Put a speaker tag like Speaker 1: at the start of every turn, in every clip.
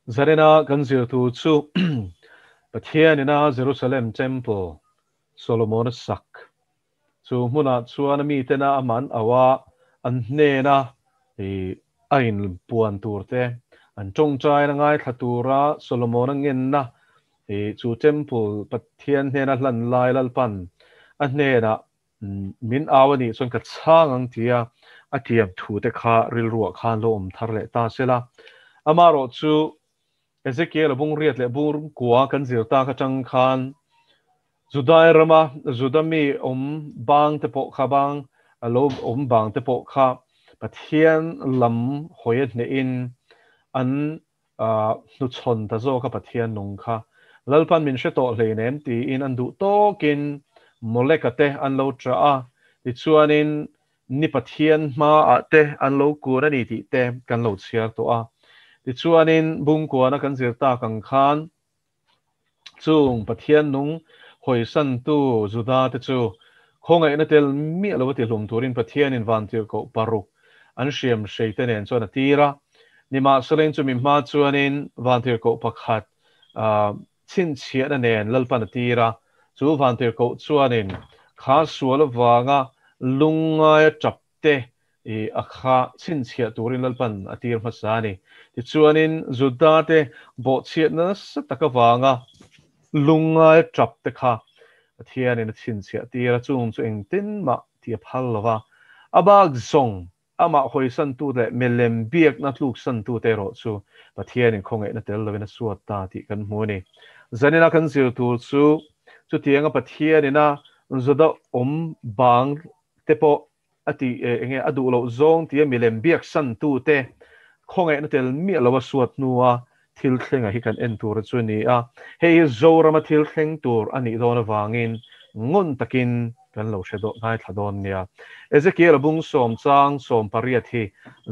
Speaker 1: Zarena kanzir tu chu pathian ina Jerusalem temple Solomon sak chu muna chuan mi tena aman awa an hne na e ain puan turte an tongchai na ngai thatura Solomon ngin na e chu temple pathian hne na hlan lai lalpan an hne na min awani chon ka chang ang tia atiam thu te kha ril ruwa khan lo thar le ta sela amaro chu Ezekiel bung riat le bung kwa kan zirta ka chang khan Judai rama Judami bang te po kha bang alo bang te po kha pathian lam hoyet ne in an nu chon ta zo ka pathian nong kha lalpan min she to hle nem ti in an du to kin molekate an lo tra a ti chuanin ni pathian ma a te an lo kur ani ti te kan lo chiar to a ti chuanin bung ko na kan zirta kang khan chung pathian nung hoi san tu juda te chu khongai na tel mi lo ti hlum turin pathian in van tir ko paru an siam sheiten en chona tira ni ma selen chu mi ma chuanin van tir ko pakhat chin chia na nen lalpan tira chu van tir ko chuanin kha sual wanga lungai chapte e akha chin chia turin lalpan atir masani ti chuanin juda te bo chiat na sataka wanga lungai chapte kha thian in chin chia tira chung chu eng tin ma ti phallwa abag zong ama hoi san tu le melem biak na tluk san tu te ro chu pathian in khongai na tel lovena suat ta ti kan hmuni zanina kan zir tu chu tianga pathian ina zoda bang te po ati enge adu lo zong ti melem biak san tu te khongai na tel mi lo suat nuwa thil thlenga hi kan en tur chu ni a hei zorama thil thleng tur ani dona wangin ngun takin kan lo shedo ngai thadon nia Ezekiel bung som chang som pariat hi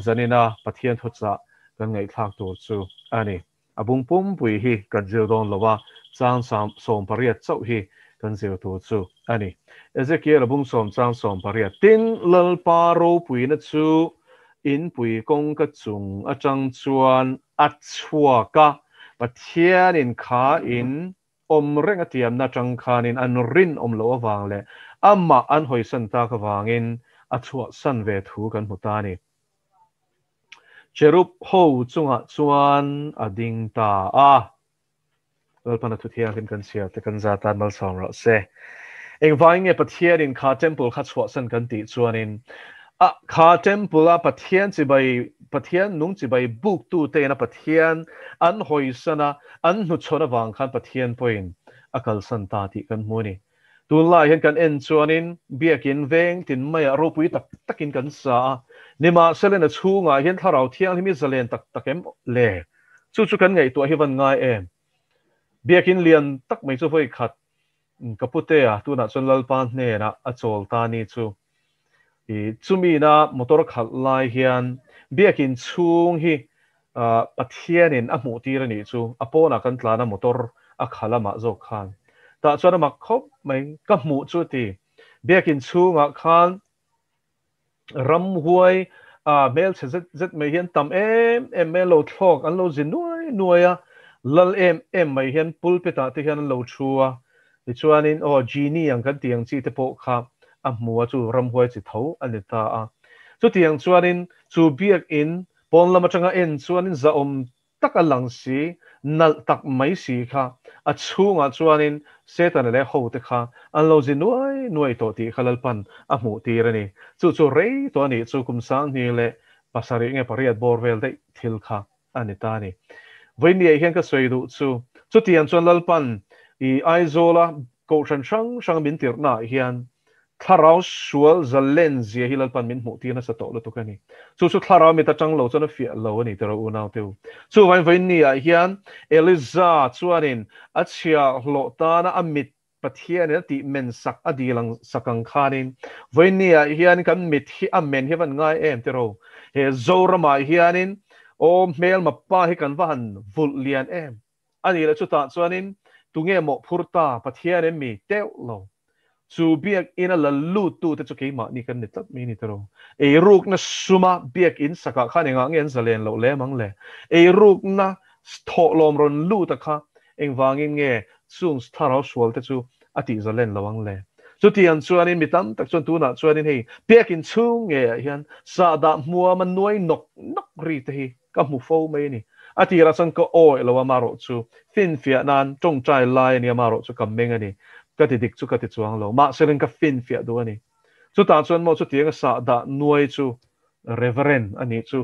Speaker 1: zanina pathian thocha kan ngai thak tur chu ani abung pum pui hi kan zir don lowa chang som pariat chau hi kan zir tur chu ani Ezekiel bung som chang som pariat tin lal paro pui na chu in pui kong ka chung achang chuan achua ka pathian in kha in reng atiam na chang khanin an rin lo awang le amma an hoi san ta ka wangin achua san ve thu kan mutani cherub ho chunga chuan ading ta a lalpana thu thiang kan sia te kan za tan mal som ro se eng vainge pathian in kha temple kha chua san kan ti chuanin a kha temple a pathian chi bai pathian nung chi bai buk tu te na pathian an hoi sana an nu chona wang khan pathian point akal san ta ti kan muni tun lai hen kan en chuanin biakin veng tin mai ro pui tak takin kan sa nima selena chunga hen tharau thiang himi zalen tak takem le chu chu kan ngai to hi van ngai em biakin lian tak mai chu voi khat kapute a tu na chon lalpan ne na achol ta ni chu i chumi na motor khat lai hian biakin chung hi pathianin a mu tir ani chu apona kan tlana motor a khalama zo khan ta chona mak khop mai ka mu chu ti biakin chunga khan ram huai mel che zet mai hian tam em mel lo thlok an lo zin nuaya lal em mai hian pulpita te hian an lo thua ti chuanin genie ang kan tiang chi te po kha a mua chu ram huai chi tho ani ta a chu tiang chuanin chu biak in pon lama changa en chuanin za tak a lang si nal tak mai si kha a chunga chuanin setan le ho te kha an lo zin nuai to ti khalal pan a mu ti rani chu rei to ni chu kum sang ni le pasari nge pariat borvel dei thil kha ani ta ni voini hian ka soidu chu tiang chuan lalpan i aizola ko sang min tir na hian tharau sual zalen zia hilal pan min mu ti na sa to lo to kani chu tharau mi ta chang lo chona fia lo ani tero unau teu chu vai ni a hian eliza chuanin achia hlo ta na amit pathian ti men sak adilang sakang khanin vai ni a hian kan mit hi amen hi van ngai em tero he zorama hianin o mel ma pa hi kan van vul lian em ani la chu ta chuanin tunge mo phurta pathian em mi teu lo chu biak in a lalu tu te chu keima ni kan ni tat mi ni tero e ruk na suma biak in saka khaninga ngen zalen lo le mang le e ruk na tho lom ron lu ta kha eng wangin nge chung tharau sual te chu ati zalen lawang le chu tiang chuanin mitam tak chon tu na chuanin hei pekin chung nge hian sa da mua man nuai nok ri te hi ka mu fo mai ni ati ra chan ko oi lo maro chu fin fia nan tong trai lai ni maro chu kam meng ani ka ti dik chu ka ti chuang lo ma selen ka fin fia do ani chu ta chuan mo chu tiang sa da nuai chu reverend ani chu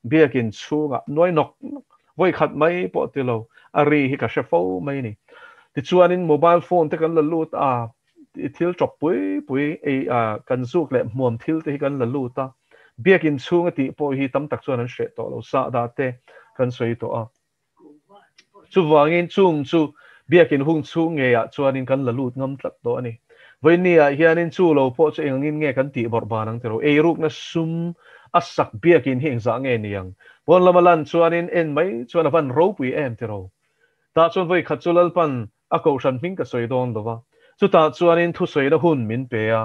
Speaker 1: biakin chunga nuai nok voi khat mai po ti lo ari hi ka shefo mai ni ti chuanin mobile phone te kan la lut a thil chop pui e kan zuk le muam thil te kan la lut ta biakin chunga ti po hi tam tak chuan an hre to lo sa da te kan soi to a chu wangin chung chu biakin hung chung nge ya chuanin kan la lut ngam tlat to ani voi nia hianin chu lo po chu engin nge kan ti bor banang te ro e ruk na sum asak biakin hing za nge niang bon lamalan chuanin en mai chuan van ro pui em te ro ta chuan voi khat chu lalpan a ko shan hing ka soi don do wa chu ta chuanin thu soi na hun min pe a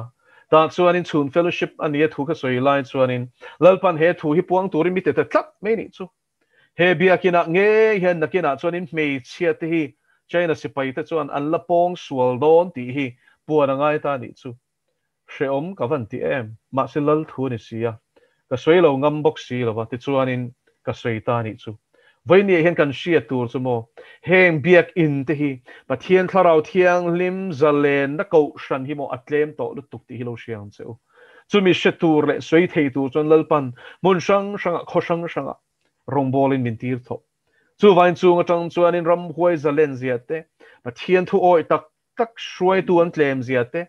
Speaker 1: ta chuanin chun fellowship ania thu ka soi lai chuanin lalpan he thu hi puang turin mi te tlak me ni chu he biakina nge hian nakina chuanin mei chia te hi China sipai te chuan an lapong sual don ti hi puan angai ta ni chu hreom ka van ti em ma silal thu ni sia ka soi lo ngam bok si lo wa ti chuanin ka soi ta ni chu voi ni hian kan sia tur chu mo heng biak in te hi pathian tharau thiang lim zalen na ko shan hi mo atlem to lu tuk ti hi lo siang cheu chu mi she tur le soi thei tur chon lalpan mun sang sanga rong bolin min tir tho chu vain chu nga chuanin ram huai zalen ziate pathian thu oi tak shuai tu an tlem ziate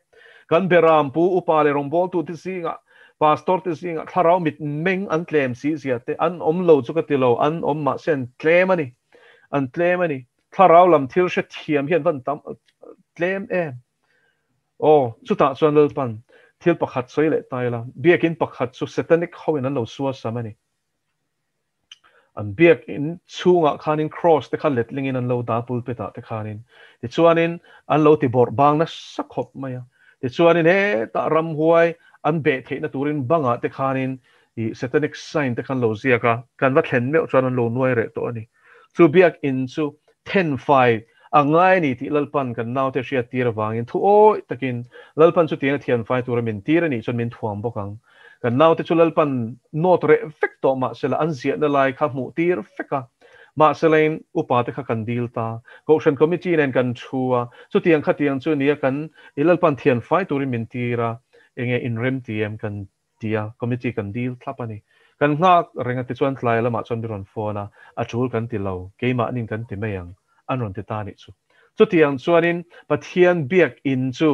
Speaker 1: kan beram pu upale rong bol tu ti singa pastor ti singa tharau mit meng an tlem si ziate an lo chu ka ti lo an ma sen tlem ani tharau lam thil she thiam hian van tam tlem em chu ta chuan lalpan thil pakhat soi le tai la biakin pakhat chu satanic hoin an lo suwa samani an biak in chunga khanin cross te khan letling in an lo da pulpita te khanin ti chuanin an lo ti bor bang na sakhop maya ti chuanin he ta ram huai an be the na turin banga te khanin I satanic sign te khan lo zia ka kan va thlen me chuan an lo nuai re to ani chu biak in chu 10-5 angai ni ti lalpan kan naw te ria tir wangin thu oi takin lalpan chu tiang thian fai tur min tir ani chon min thuam bokang kan naw te chu lalpan not re effect to ma sela an zia na lai kha mu tir feka ma selain upa te kha kan deal ta goshen committee nen kan thua chu tiang kha tiang chu nia kan ilalpan thian fai tur min tira enge in rem tm kan tia committee kan deal thlapani kan ngak renga ti chuan tlai lama chon biron phona a chul kan ti lo keima nin kan ti mayang anon ti ta ni chu tiang chuanin pathian biak in chu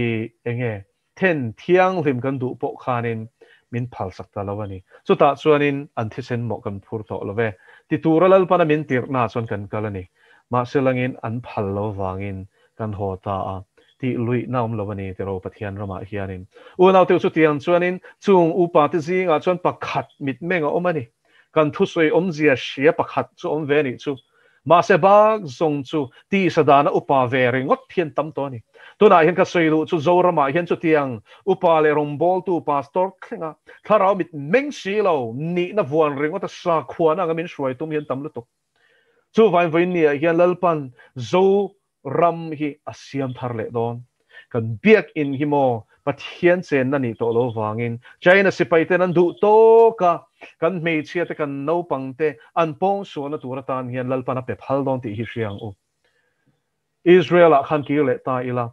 Speaker 1: I enge 10 thiang lim kan du po khanin min phal sak ta lawani chu ta chuanin an thi sen mo kan phur to love ti turalal pana min tir na chon kan kalani ma selangin an phal lo wangin kan ho ta a ti lui naum lawani te ro pathian rama hianin u naw te chu tiang chuanin chung upa ti zinga chon pakhat mit menga omani kan thu soi omzia sia pakhat chu om ve ni chu ma se bag zong chu ti sadana upa ve ringot thian tam to ni tuna hian ka soi lu chu zorama hian chu tiang upa le rombol tu pastor khinga tharau mit meng si lo ni na vuan ringot sa khuana ngamin shuai tum hian tam lu to chu vain vain ni hian lalpan zo ram hi asiam thar le don kan biak in hi mo pathian chen na ni to lo wangin China sipai te nan du to ka kan mei chia te kan no pangte an pong so na turatan hian lalpana pe phal don ti hi hriang u Israel a khan ki le ta ila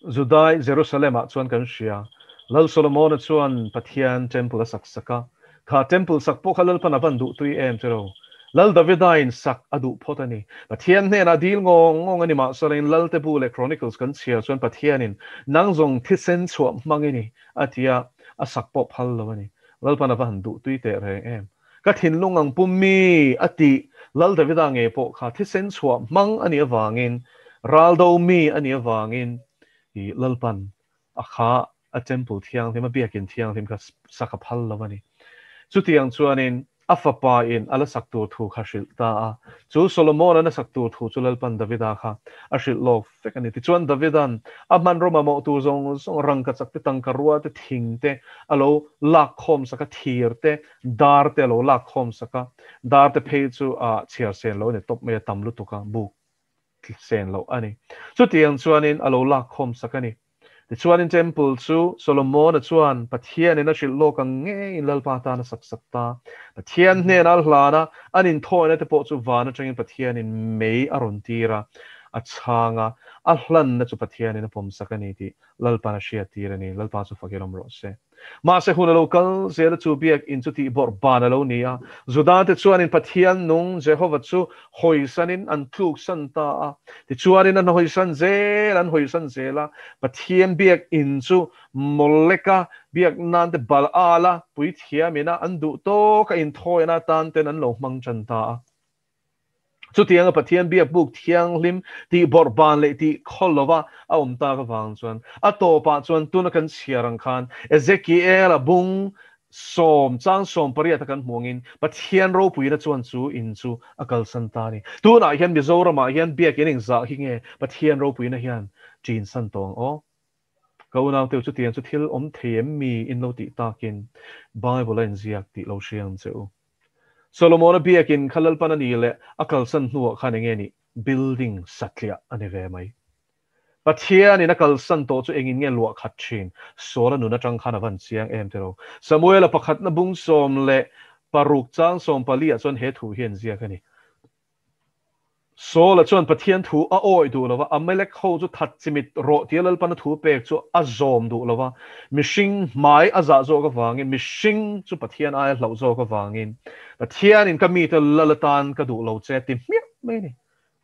Speaker 1: Judai Jerusalem a chuan kan hria lal Solomon a chuan pathian temple a saksaka kha temple sakpo khalal pana van du tui em chero lal Davidain sak adu photani pathian ne na dil ngong ani ma sorin lal te bu le chronicles kan chia chuan pathianin nangjong thisen chuam mangini atia a sakpo phal lawani lal pana van du tui te re em ka thin lungang pummi ati lal Davida nge po kha thisen chuam mang ani awangin raldo mi ani awangin I lalpan a kha a temple thiang thema biakin thiang thim ka sakaphal lawani chu tiang chuanin afapa in ala saktur thu khashil ta chu Solomon ana saktur thu chu lalpan Davida kha ashil lo fekani ti chuan Davidan aman roma mo tu zong rang ka chak te tang ka ruwa te thing te alo lak khom saka thir te dar te lo lak khom saka dar te phei chu a chiar sen lo ne top me tam lu tuka bu sen lo ani chu tiang chuanin alo lak khom saka ni ti chuan in temple chu Solomon a chuan pathian in a shil lo ka nge in lalpa ta na sak sak ta pathian hne na hlana anin thoina te po chu vana tangin pathian in mei aron tira a changa a hlan na chu pathian in a pom sakani ti lalpa na shia tirani lalpa chu fakiram ro se ma se huna local zela chu biak in chu ti bor bana lo nia zudan te chuan in pathian nung Jehovah chu hoisanin an tluk san ta ti chuan in an hoisan zel an hoisan zela pathian biak in chu moleka biak nan te bal ala pui thiamina an du to ka in thoina tan ten an lo mang chan ta chu tiang pathian biak buk thiang lim ti bor ban le ti kholova a ta ka wang chuan a to pa chuan tuna kan chiarang khan Ezekiel a bung som chang som paria ta kan hmongin pathian ro pui na chuan chu in chu akal san ta ni tuna hian Mizoram hian biak in za hi nge pathian ro pui na hian chin san tong o câu nào tiêu chút tiền chút thiếu thêm mi in lâu tị ta kin Bible in ziak tị lâu siang chịu Solomon bia kin khalal panani le akal san nuwa khane nge ni building satlia ane ve mai pathian in akal san to chu engin nge luwa khat thin sola nu na tang khana van chiang em tero Samuel a pakhat na bung som le paruk chang som pali a chon he thu hian ziak ani so la chuan pathian thu a oi du lova amelek ho chu that chimit ro tialal pan thu pek chu a zom du lova mishing mai aza zo ka wangin mishing chu pathian ai hlau zo ka wangin pathian in kami te lalatan ka du lo che tim me ni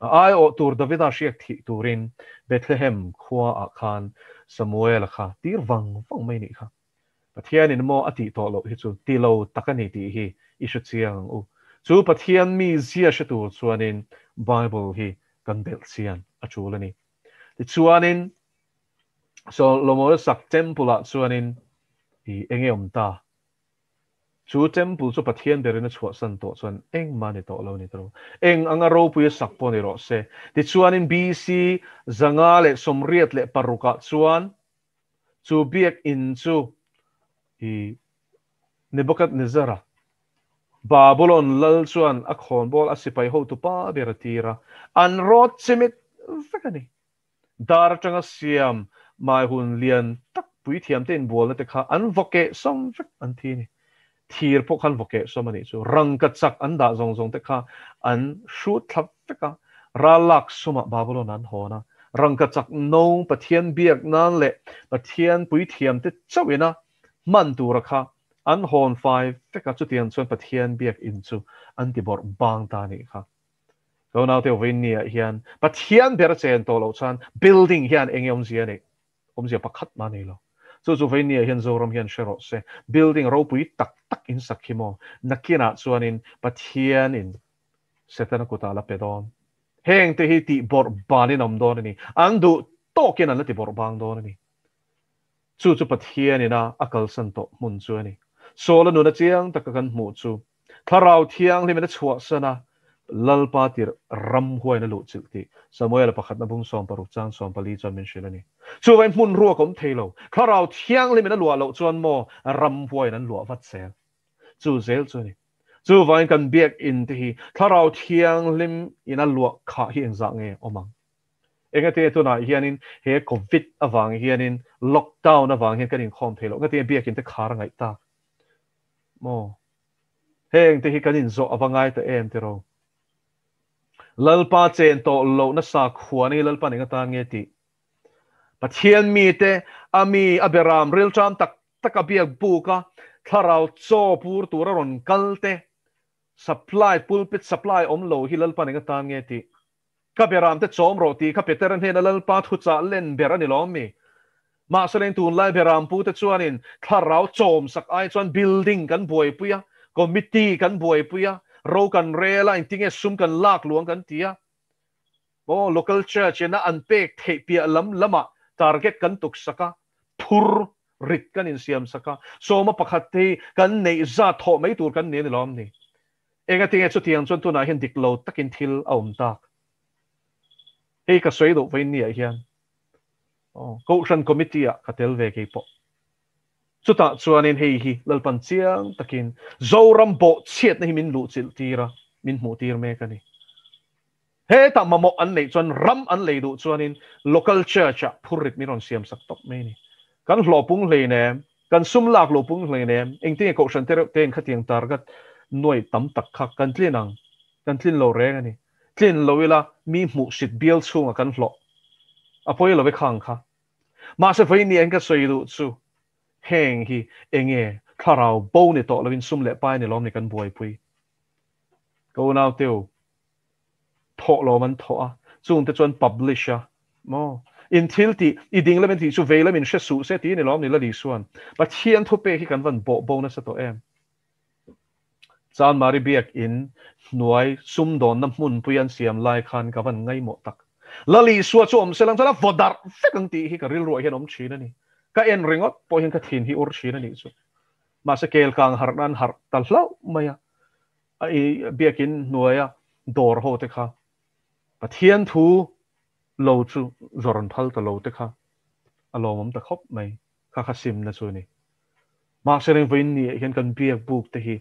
Speaker 1: ai o tur Davida shiak thi turin Bethlehem khwa a khan Samuel kha tir wang mai ni kha pathian in mo ati to lo hi chu ti lo takani ti hi isu chiang u chu pathian mi zia shatu chuanin Bible hi kan bel sian a chulani ti chuanin Solomon sak temple a chuanin hi engeom ta chu temple chu pathian berin a chhuahsan to chuan eng mani to lo ni tro eng anga ro pui sak po ni ro se ti chuanin BC zanga le somriat le paruka chuan chu biak in chu hi Nebuchadnezzar Babylon lal chuan a khon bol a sipai ho tu pa beratira an rot chimit fekani dar tanga siam mai hun lian tak pui thiam ten bol na te kha an voke som fek an thi ni thir pok khan voke som ani chu rang ka chak an da zong zong te kha an shoot thap feka ralak suma Babylon an hona rang ka chak no pathian biak nan le pathian pui thiam te chawina man tu rakha an hon five feka chu tian chuan pathian biak in chu an ti bor bang ta ni kha ko naw te win ni hian pathian ber chen to lo chan building hian engem zia ni zia pakhat ma nei lo chu win ni hian zoram hian shero se building ro pui tak tak in sakhimo nakina chuanin pathian in setana kutala pedon heng te hi ti bor banin om don ni an du tokin an ti bor bang don ni chu pathian ina akal san to mun chu ani sola nu na chiang takakan mu chu tharau thiang limena chhuahsana lalpa tir ram huai na lu chilti Samuel pakhat na bung som paruk chang som pali chan min shilani chu vain mun ruwa kom thelo tharau thiang limena lua lo chuan mo ram huai nan lua vat sel chu zel chu ni chu vain kan biak in ti hi tharau thiang lim ina lua kha hi eng za nge omang engate tu na hianin he covid awang hianin lockdown awang hian kanin khom thelo ngate biak in te khar ngai ta mo heng te hi kanin zo awangai te em te ro lalpa chen to lo na sa khuani lalpa ni ngata nge ti pathian mi te ami aberam ril cham tak taka biak buka tharau cho pur tur ron kalte supply pulpit supply om lo hi lalpa ni ngata nge ti ka beram te chom ro ti ka peteran he lalpa thu cha len berani lo mi ma salen tun lai beram pu te chuanin tharau chom sak ai chuan building kan boi puya committee kan boi puya ro kan rela in tinge sum kan lak luang kan tia bo local church na an pek the pia lam lama target kan tuk saka thur rit kan in siam saka so ma pakhat te kan nei za tho mai tur kan ne lom ni enga tinge chu tiang chon tu na hian dik lo takin thil a tak hei ka soi do vein ni a hian Caution committee a katel ve ke po chuta chuanin hei hi lalpan chiang takin zoram bo chiat na hi min lu chil tira min mu tir me kani he ta mamo an nei chuan ram an lei du chuanin local church a phurit mi ron siam sak tok me ni kan hlopung hlei ne kan sumlak lopung hlei ne engting ko shan ter ten khatiang targat noi tam tak khak kan tlinang kan tlin lo re ani tlin loila mi mu sit bial chunga kan hlo apoi lo ve khang kha ma se voi ni en ka soi du chu heng hi enge tharau bo ni to lovin sum le pai ni lom ni kan boi pui ko nau teu tho lo man tho a chung te chuan publisher mo in thilti I ding le men ti chu vele min she su se ti ni lom ni la li suan but hian thu pe hi kan van bo bonus to em chan mari biak in nuai sum don na mun puyan siam lai khan ka van ngai mo tak lali suwa chu om selang chala vodar fekang ti hi ka ril ro hian om china ni ka en ringot po hian ka thin hi ur china ni chu ma se kel kang har nan har tal hlau maya ai biak in nuaya dor ho te kha pathian thu lo chu zoran phal ta lo te kha alomom ta khop mai kha kha sim na chu ni ma se ring vein ni hian kan biak buk te hi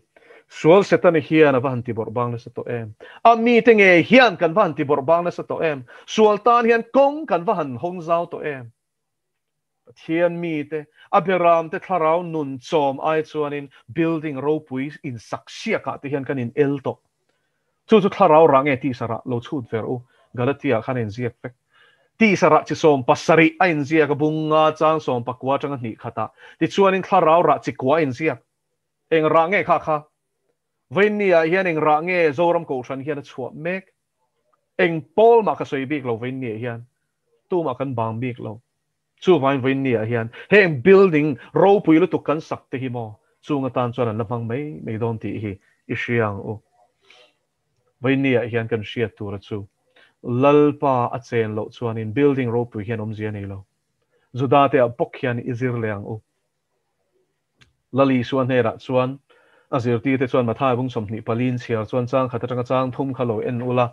Speaker 1: sual setan hian avan ti bor bang na sa to em a mi te nge hian kan van ti bor bang na sa to em sual tan hian kong kan van hong zau to em thian mi te aberam te tharau nun chom ai chuanin building ro pui in saksia ka te hian kan in el to chu tharau rang e ti sara lo chut ver u galatia khan en ziak pek ti sara chi som pasari a in ziak ka bunga chang som pakwa chang ni khata ti chuanin tharau ra chi kwa in ziak eng rang e kha kha vein nia hian eng ra nge zoram ko shan hian a chhuat mek eng pol ma ka soi bik lo vein nia hian tu ma kan bang bik lo chu vain vein nia hian heng building ro pui lu tu kan sak te hi mo chu nga tan chuan an lamang mei don ti hi I hriang u vein nia hian kan hriat tur chu lalpa a chen lo chuan in building ro pui hian om zia nei lo zuda te a bok hian izir leang u lali suan hera chuan azir ti te chuan mathai bung somni palin chiar chuan chang khatanga chang thum khalo en ula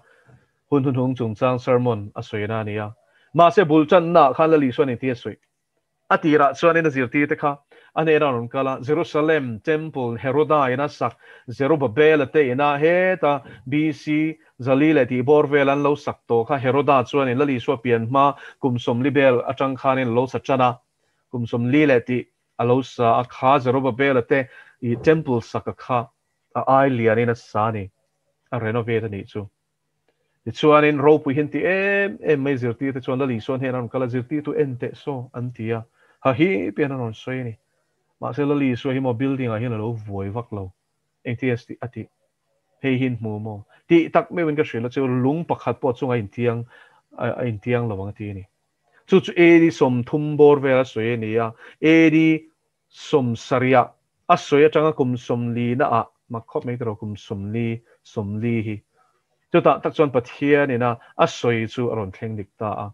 Speaker 1: hun hung chung chang sermon a soina nia ma se bulchan na khan lali suan ti soi atira chuan in azir ti te kha ane ron kala Jerusalem temple Heroda ina sak Zerubbabel te ina heta BC Zalile ti borvelan lo sak to kha Heroda chuan in lali so pian ma kumsom libel atang khanin lo sachana kumsom lile ti alo sa akha Zerubbabel te I temple sakakha a ai lianina sani a renovate ni chu ti chuan in ro pu hin ti em mai zirti te chuan lali suan henan kala zirti tu ente so antia ha hi pian non soi ni ma se lali so hi mo building a hin lo voi vak lo ents ati hei hin mu mo ti tak me win ka shela chu lung pakhat po chunga in tiang lawang ti ni chu edi som thum bor vera soi ni ya edi som saria a soya changa kum somli na a makhop me tro kum somli hi chuta tak chon pathia ni na a soi chu aron thleng dik ta a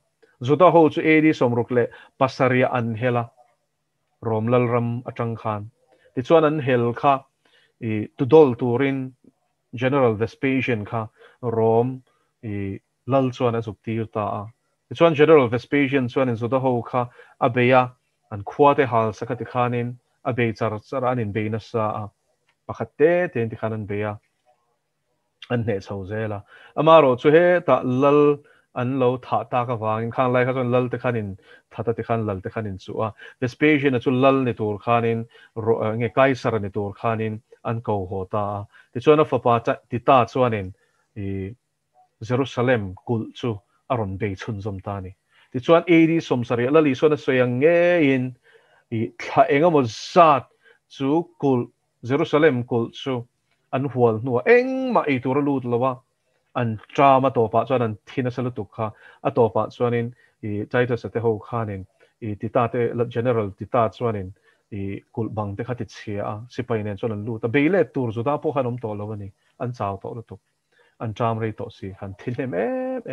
Speaker 1: zuta ho chu edi somruk le pasaria an hela romlal ram atang khan ti chuan an hel kha I tudol turin general Vespasian kha rom I lal chuan a zuk tir ta a ti chuan general Vespasian chuan in zuta ho kha abeya an khwate hal sakati khanin abe char anin beina sa a pakhatte ten ti khanan beya an ne chhozela amaro chu he ta lal an lo tha ta ka wangin khang lai kha chon lal te khanin thata te khan lal te khanin chu a Vespasian chu lal ni tur khanin nge kaisar ni tur khanin an ko hota ti chuan a fapa ti ta chuanin I Jerusalem kul chu aron be chhun zom ta ni ti chuan edi somsari lali chuan a soyang nge in I thla enga mo zat chu kul Jerusalem kul chu an hual nuwa eng ma I tur lut lawa an drama to pa chuan an thina salu tukha a to pa chuanin I Titus te ho khanin I tita te general tita chuanin I kul bang te khati chhia a sipai nen chuan an lut a beile tur zuda po khanom to lawani an chaw to lutuk an tram rei to si han thilem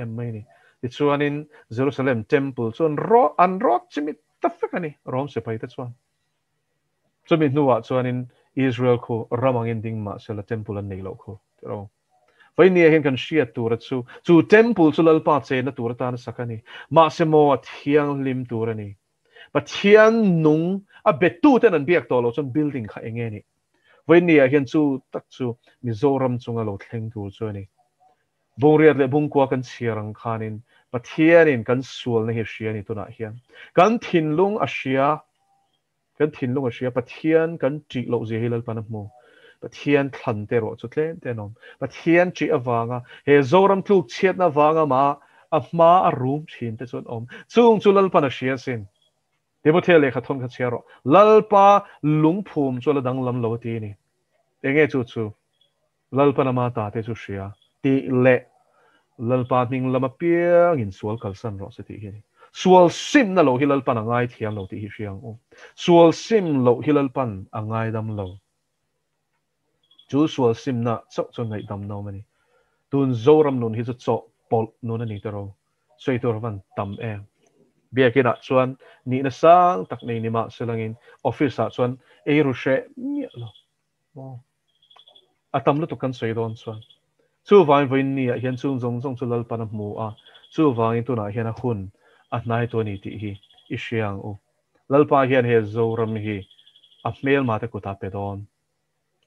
Speaker 1: em mai ni ti chuanin Jerusalem temple chuan an ro chimit tafekani rom sipai te chuan chumi nuwa chuanin Israel ko ramang ending ma sela temple an nei lo ko ro vai nia hen kan shia tur chu temple chu lalpa che na tur ta na sakani ma se mo thiang lim tur ani pathian nung a betu ten an biak to lo chon building kha enge ni vai nia hen chu tak chu Mizoram chunga lo thleng tur chu ani bongriat le bungkwa kan chiarang khanin pathianin kan sual na hi shia ni tuna hian kan thinlung a shia kan thinlung a shia pathian kan chi lo je hilal panam pathian thlan te ro chu tlen te nom pathian chi awanga he zoram tluk chiat na wanga ma a room thin te chon om chung chulal pana shia sin debo the le khathon kha chiaro lalpa lungphum chola dang lam lo ti ni enge chu lalpa na ma ta te chu shia ti le lalpa ning lama piang in sual kalsan ro se ti hi sual sim na lo hilal pan angai thiam lo ti hi hriang o sual sim lo hilal pan angai dam lo chu sual sim na chok chon ngai dam no mani tun zoram nun hi chu pol nun ani tero sei tor van tam em bia ke da chuan ni na sang tak nei ni ma selangin office a chuan e ru she ni lo mo atam lu to kan sei don chuan chu vai vai ni a hian chung zong chu lal pan mu a chu vai tu na hian a hun a nai to ni ti hi i hriang o lalpa hian he zoram hi a mel ma te ku ta pe don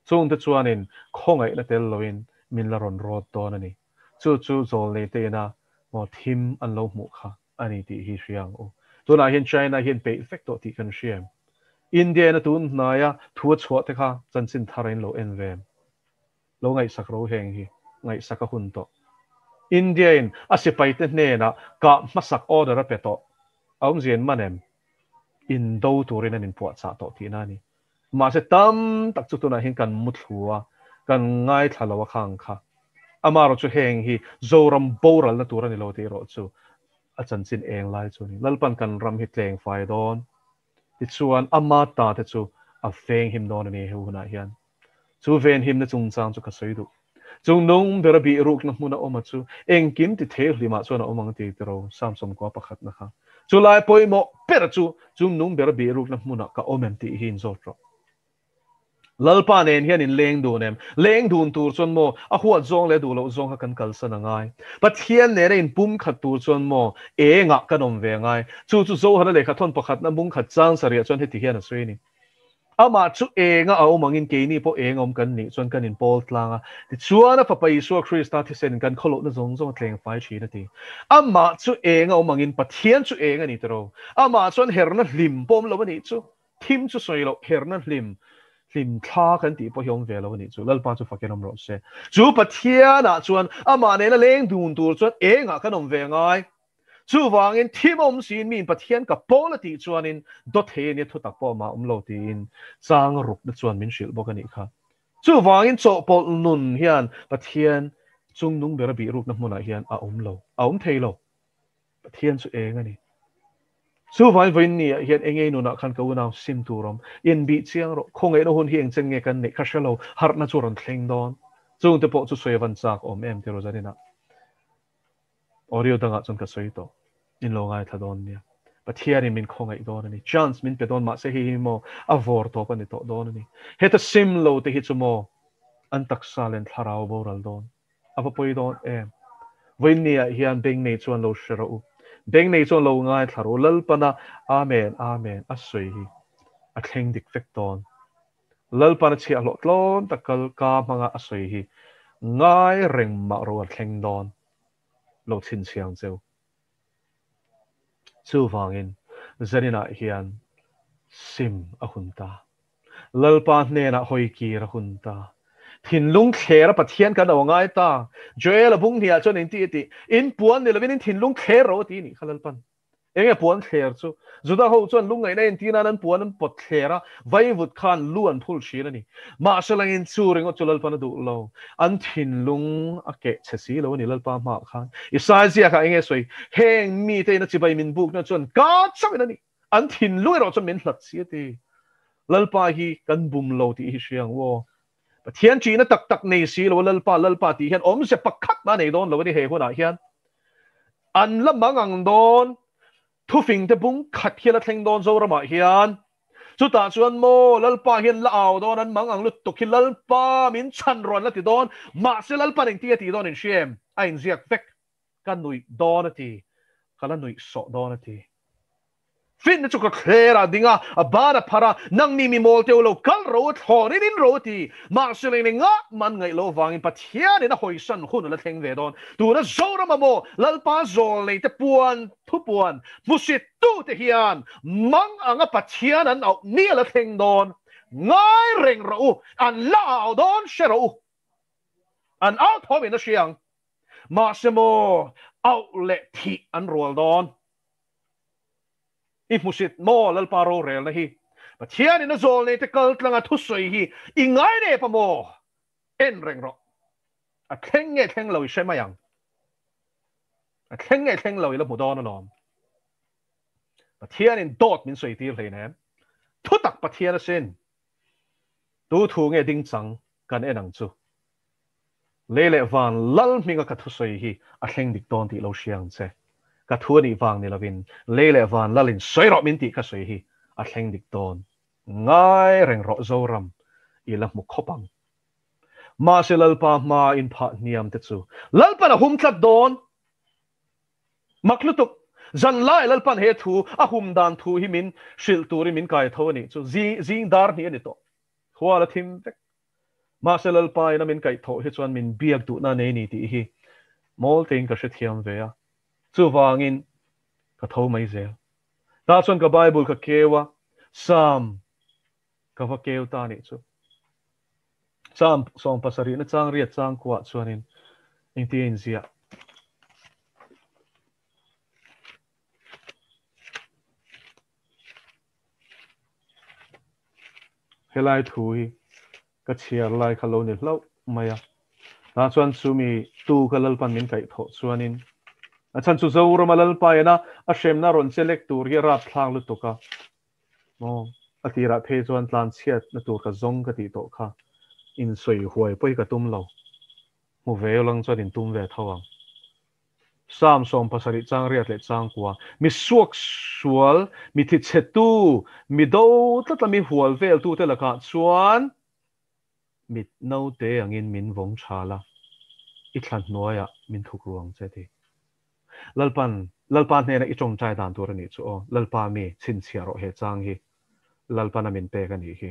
Speaker 1: chung te chuanin khongai na tel loin min la ron rod ton ani chu zol nei te na mo thim an lo mu kha ani ti hi hriang o tuna hian China hian pe effect to ti kan hriam India na tun na ya thu chhuat te kha chanchin tharin lo en vem lo ngai sak ro heng hi ngai saka hun to India in asipai te hne na ka masak order a pe to aum zian manem in do turin an in puat sa to ti na ni ma se tam tak chu tuna hin kan muthua kan ngai thalawa khang kha amaro chu heng hi zoram boral na turan ni lo te ro chu a chanchin eng lai chu ni lalpan kan ram hi tleng fai don ti chuan ama ta te chu a feng him don ani hu na hian chu ven him na chung chang chu ka soi du chung nung bera bi ruk na hmuna oma chu eng kim ti the hlima chu na omang ti tero samsom ko pakhat na kha chu lai poimo per chu chung nung bera bi ruk na hmuna ka omem ti hin zot ro lalpa nen hian in leng dun tur chon mo a huat zong le du lo zong ha kan kalsan angai pathian ne in pum khat tur chon mo e nga kanom ve ngai chu zo hana le khathon pakhat na mung khat chang saria chon he ti hian a sui ni ama chu e nga a omangin ke ni po e ngom kan ni chon kan in pol tlanga ti chuana papa isu Krista thi sen kan kholo na zong zong tleng fai chi na ti ama chu e nga omangin pathian chu e nga ni tro ama chon herna hlim pom lo ni chu thim chu soi lo herna hlim tha kan ti po hiong ve lo ni chu lalpa chu fakenom ro se chu pathian a chuan ama ne na leng dun tur chuan e nga kanom ve ngai chu wangin thimom sin min pathian ka polity chuanin dot he ni thu tak po ma lo tin chang rup na chuan min shil bok ani kha chu wangin cho pol nun hian pathian chung nung bera bi ruk na hmuna hian a thei lo pathian chu e nga ni chu vai vai ni hian engei nu na khan ko na sim turom in bi chiang ro khongai no hun hieng chen nge kan ne khashalo har na chu ron thleng don chung te po chu soivan chak om em te ro zanina audio danga chon ka soi to in lo ngai thadon nia pathian min khongai don ani chance min pe don ma se hi mo avor to pan to don ani heta sim lo te hi chu mo an tak salen tharau boral don ava poi don em vai ni hian beng nei chuan lo shara u beng nei chuan lo ngai tharo lalpana amen a soi hi a thleng dik vek ton lalpana chi a lo tlon takal ka manga a soi hi ngai reng ma ro a thleng don lo chin chiang cheu chu wangin zanina hian sim a hunta lalpa hne na hoi ki ra hunta thin lung kher pathian kan awngai ta joel abung hia chon in ti in puan ne lovin thin lung kher ro ti ni khalal pan enge puan kher chu juda ho chon lung ngai na in tina nan puan an pot khera vai vut khan luan phul shina ni ma salang in chu ringo chulal pan du lo an thin lung ake chasi lo ni lal pa ma khan isai zia ka enge soi heng mi te na chibai min buk na chon ka chang na ni an thin lung ro chon min hlat si ti lal pa hi kan bum lo ti hi siang wo pathian chi na tak nei si lo lalpa ti hian om se pakhat ma nei don lo ni he huna hian an lamang ang don thu fing te bung khat hian a thleng don zo rama hian chu ta chuan mo lalpa hian la aw don an mang ang lut tuk hi lalpa min chan ron la ti don ma se lalpa ning ti don in shem a in ziak vek kan nui don ati kala nui so don ati fin na chu ka khera dinga abana phara nang ni mi mol te lo kal ro thon in ro ti ma se le nga man ngai lo wangin pathian in a hoi san hun la theng ve don tu na zora ma mo lalpa zol nei te puan thu puan musit tu te hian mang anga pathian an au ni la theng don ngai reng ro an lao don shero an out hom in a siang ma se mo au le thi an rol don if musit mo lalpa ro rel na hi pathian in a zol nei te kal tlanga thu soi hi ingai ne pa mo en reng ro a theng lo she mayang a theng lo ila mu don alom pathian in dot min soi tir hle ne thu tak pathian a sin tu thu nge ding chang kan enang chu lele van lal minga ka thu soi hi a theng dik don ti lo siang che ka thu ni wang ni lovin lele van lalin soi ro min ti ka soi hi a theng dik don ngai reng ro zoram ila mu khopang ma se lalpa ma in pha niam te chu lalpa na hum tlat don maklutuk zan lai lalpan he thu a hum dan thu hi min shil turi min kai thoni chu zing dar ni ani to khwala thim tek ma se lalpa ina min kai tho hi chuan min biak tu na nei ni ti hi mol tein ka she thiam ve a chu wangin ka tho mai zel ta chuan ka bible ka kewa sam ka va keu ta ni chu sam song pasari na chang riat chang kwa chuanin in ti in zia helai thui ka chiar lai khalo ni hlo maya ta chuan sumi tu ka lalpan min kai tho chuanin a chan chu zo ro malal pa ena a shem na ron select tur hi rap thlang lu tuka mo atira the chuan tlan chiat na tur ka zong ka ti to kha in soi huai poi ka tum lo mu ve lang chuan in tum ve thawang sam som pasari chang riat le chang kwa mi suak sual mi thi chetu mi do tla mi hual vel tu te la ka chuan mit no te angin min vong chala i thlan noya min thuk ruang che ti lalpan ne na i chong chai dan tur ani chu o lalpa mi chin chia ro he chang hi lalpa na min pe ka ni hi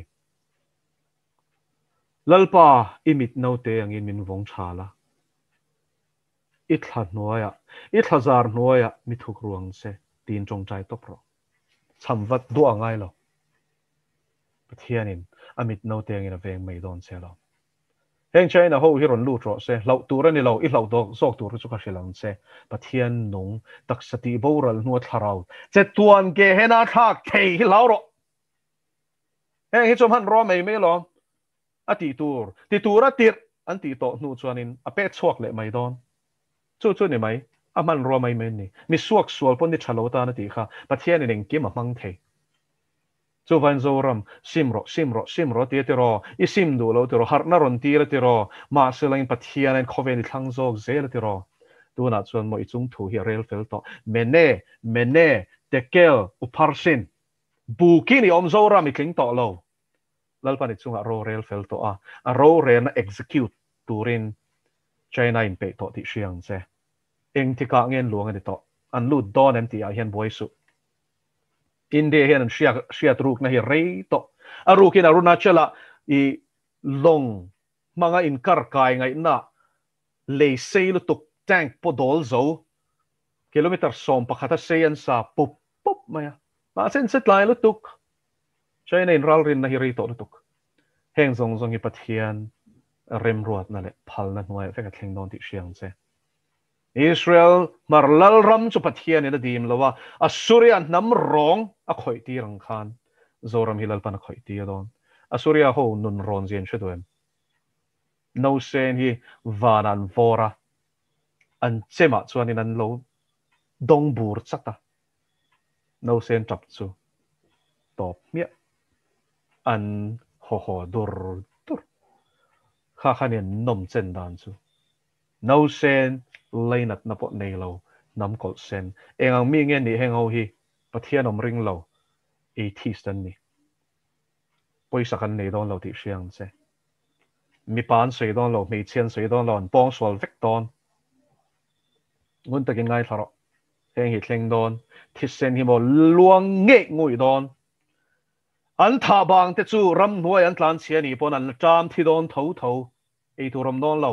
Speaker 1: lalpa i mit no te angin min vong chala i thlan noya i thazar noya mi thuk ruang se tin chong chai top ro chamwat du angai lo pathianin amit no te angin a veng mai don se lo heng china ho hi ron lu tro se lau tur ani lo i lau dok zok tur chu ka hrilang se pathian nung taksati boral nuat tharau che tuan ge hena thak thei hi lau ro heng hi chom han ro mai me lo ati tur a tir an ti to nu chuanin a pe chuak le mai don chu ni mai a man ro mai men ni mi suak sual pon ni thalo ta na ti kha pathian in engkim a mang thei chu van zoram simro ti ro i sim du lo ti ro har na ron ti ra ti ro ma selain pathian en khoven thlang zok zel ti ro tu na chuan mo i chung thu hi rel fel to mene tekel uparsin bukini om zoram i kling to lo lalpan i chunga ro rel fel to a ro re na execute turin china in pe to ti siang che eng ti ka ngen luang ani to an lu don em ti a hian boy su India hian an shia truk na hi rei to arukin arunachala i long manga in kar kai ngai na le sei lu tuk tank podol zo kilometer som pakhata seyan sa pop maya ma sen set lai lu tuk china in ralrin na hi rei to lu tuk heng zong hi pathian rem ruat na le phal na hnuai veka thleng don ti siang che Israel marlal ram chu pathian ina dim lawa Assyria nam rong a khoi ti rang khan zoram hilal pan a khoi ti adon Assyria ho nun ron zen shedwen no sen hi vanan vora an chema chuanin an lo dong bur chata no sen tap chu top mia an ho dur kha khanin nom chen dan chu no sen leinat na po nei lo nam kol sen engang mi nge ni heng ho hi pathian om ring lo 80 stan ni poi sakan nei don lo ti siang che mi pan sei don lo mi chen sei don lo pong sol vek don ngun takin ngai tharo heng hi thleng don thisen hi mo luang nge ngui don an tha bang te chu ram nuai an tlan chia ni pon an tram thi don tho tho ei tu ram don lo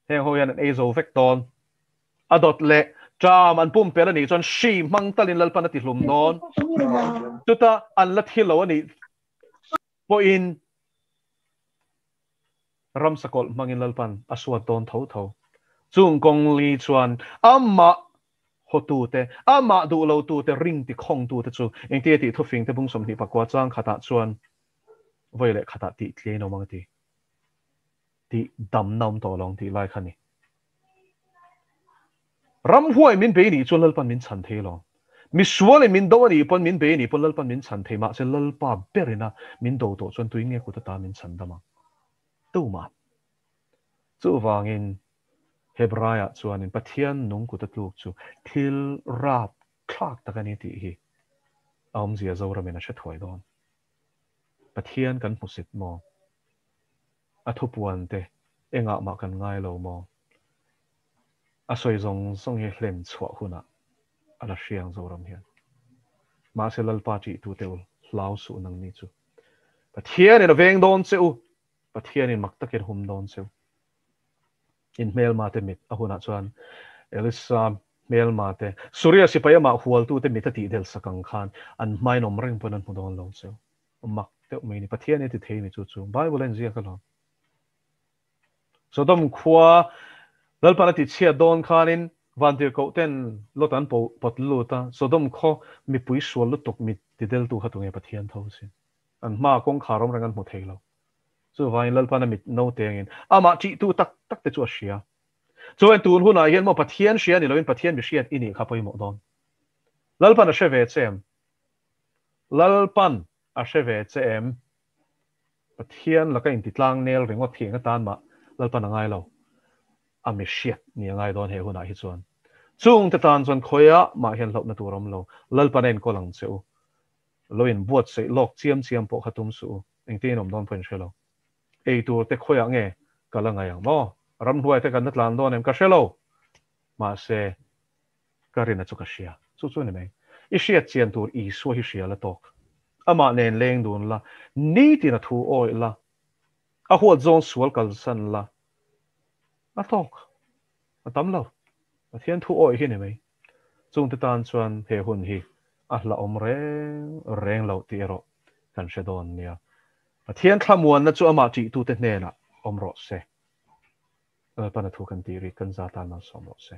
Speaker 1: heng ho yan ei zo vek don adot le tram an pum pel ani chon shi mang talin lalpan ati hlum don chuta an la thilo ani po in ram sakol mangin lalpan aswat don tho tho chung kong li chuan amma hotu te ama du lo tu te ring ti khong tu te chu eng ti ti thufing te bung som ni pakwa chang khata chuan voile khata ti tle no mang ti dam nam to long ti lai khani ram huai min be ni chu lalpan min chan the lo mi suale min do ni pon min be ni pon lalpan min chan the ma se lalpa berina min do to chuan tuinge ku ta min chan dama tu ma chu wangin Hebraya chuanin pathian nung ku tatluk chu thil rap thlak takani ti hi aum zia zora mena she thoi don pathian kan musit mo athupuan te enga ma kan ngai lo mo asoi zong song he hlem chwa huna ala hriang zoram hian ma se lalpa chi tu teul hlau su nang ni chu pathian in aveng don cheu pathian in maktakin hum don cheu in mel mate mit ahuna chuan elisa mel mate surya sipaya ma hual tu te mitati del sakang khan an mai nom reng ponan mudon lo cheu mak te me ni pathian e ti thei ni chu chu bible en zia ka lo sodom khwa lalpana ti chia don khanin vantir ko ten lotan po potluta sodom kho mi pui sual lu tok mit ti del tu khatung e pathian tho sin an ma kong kharom rangan mu thei lo chu vai lalpana mit no tengin ama chi tu tak tak te chu sia chu en tun huna hian mo pathian sia ni loin pathian mi sia ini kha poi mo don lalpan a sheve chem lalpan a sheve chem pathian la ka in titlang nel ringot thing tan ma lalpan a ngai lo a mi sia ni ngai don he huna hi chuan chung te tan chuan khoya ma hian lop na turam lo lalpan en ko lang cheu loin buat se lok chiam chiam po khatum su engte nom don pen shelo ei tur te khoya nge kala ngai mo ram huai te kan na tlan don em ka shelo ma se karina chu ka sia chu chu ni mai i sia chian tur i so hi sia la tok ama nen leng dun la ni ti na thu oi la a huat zon sual kal san la a tok a tam lo a thian thu oi hi ni mai chung te tan chuan he hun hi a la om reng lo ti ro kan she don nia a thian thlamuan na chu ama chi tu te hne na om ro se pana thu kan ti ri kan za ta na som ro se